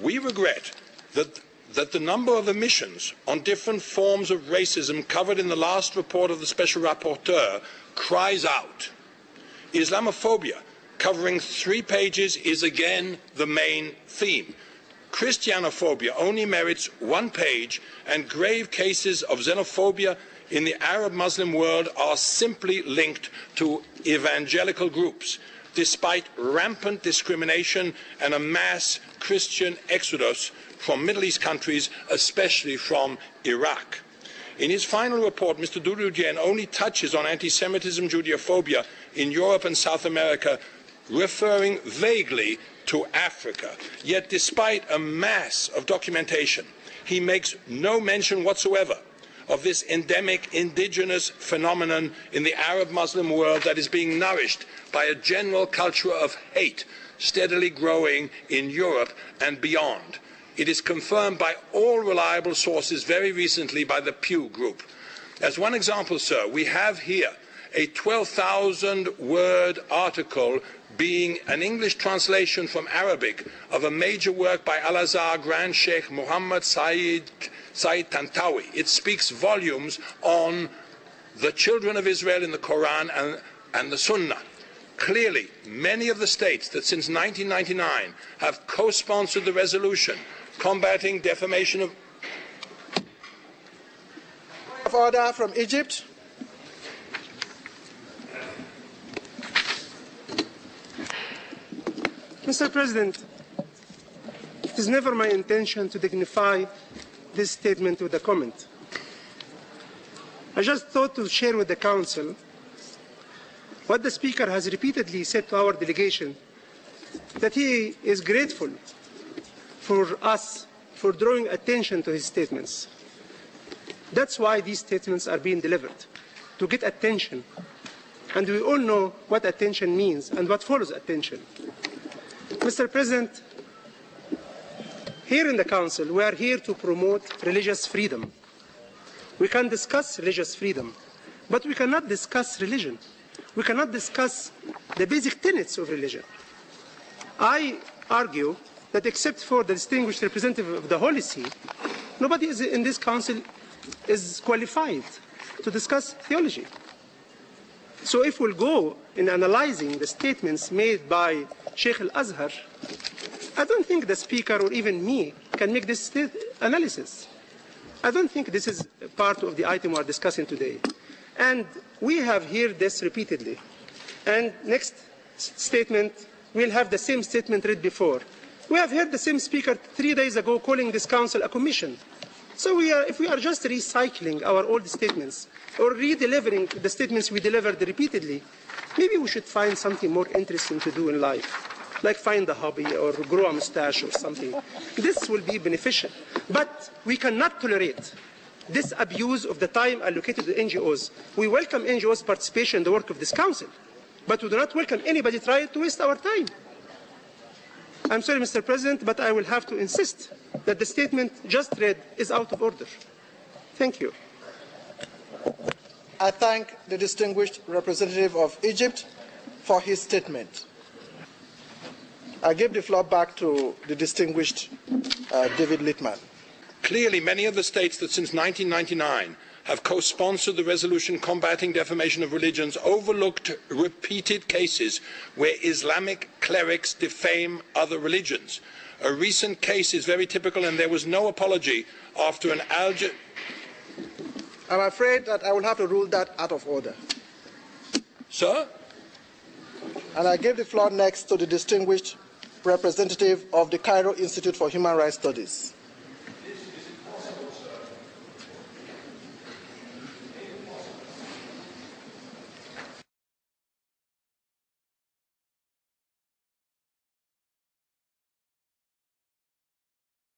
We regret that the number of omissions on different forms of racism covered in the last report of the Special Rapporteur cries out. Islamophobia, covering 3 pages, is again the main theme. Christianophobia only merits 1 page, and grave cases of xenophobia in the Arab Muslim world are simply linked to evangelical groups, despite rampant discrimination and a mass Christian exodus from Middle East countries, especially from Iraq. In his final report, Mr. Durugen only touches on anti-Semitism, Judeophobia in Europe and South America, referring vaguely to Africa. Yet despite a mass of documentation, he makes no mention whatsoever of this endemic indigenous phenomenon in the Arab Muslim world that is being nourished by a general culture of hate steadily growing in Europe and beyond. It is confirmed by all reliable sources, very recently by the Pew Group. As one example, sir, we have here a 12,000-word article being an English translation from Arabic of a major work by Al-Azhar Grand Sheikh Muhammad Said Tantawi. It speaks volumes on the children of Israel in the Quran and the Sunnah. Clearly, many of the states that since 1999 have co-sponsored the resolution combating defamation of order from Egypt. Mr. President, it is never my intention to dignify this statement with a comment. I just thought to share with the Council what the Speaker has repeatedly said to our delegation, that he is grateful for us for drawing attention to his statements. That's why these statements are being delivered, to get attention. And we all know what attention means and what follows attention. Mr. President, here in the Council, we are here to promote religious freedom. We can discuss religious freedom, but we cannot discuss religion. We cannot discuss the basic tenets of religion. I argue that except for the distinguished representative of the Holy See, nobody in this Council is qualified to discuss theology. So if we'll go in analyzing the statements made by Sheikh Al-Azhar, I don't think the Speaker or even me can make this analysis. I don't think this is part of the item we are discussing today. And we have heard this repeatedly. And next statement, we'll have the same statement read before. We have heard the same Speaker 3 days ago calling this Council a commission. So if we are just recycling our old statements or re-delivering the statements we delivered repeatedly, maybe we should find something more interesting to do in life, like find a hobby or grow a mustache or something. This will be beneficial. But we cannot tolerate this abuse of the time allocated to NGOs. We welcome NGOs' participation in the work of this Council, but we do not welcome anybody trying to waste our time. I'm sorry, Mr. President, but I will have to insist that the statement just read is out of order. Thank you. I thank the distinguished representative of Egypt for his statement. I give the floor back to the distinguished David Littman. Clearly, many of the states that since 1999 have co-sponsored the resolution combating defamation of religions overlooked repeated cases where Islamic clerics defame other religions. A recent case is very typical, and there was no apology after an I'm afraid that I will have to rule that out of order. Sir? And I give the floor next to the distinguished representative of the Cairo Institute for Human Rights Studies.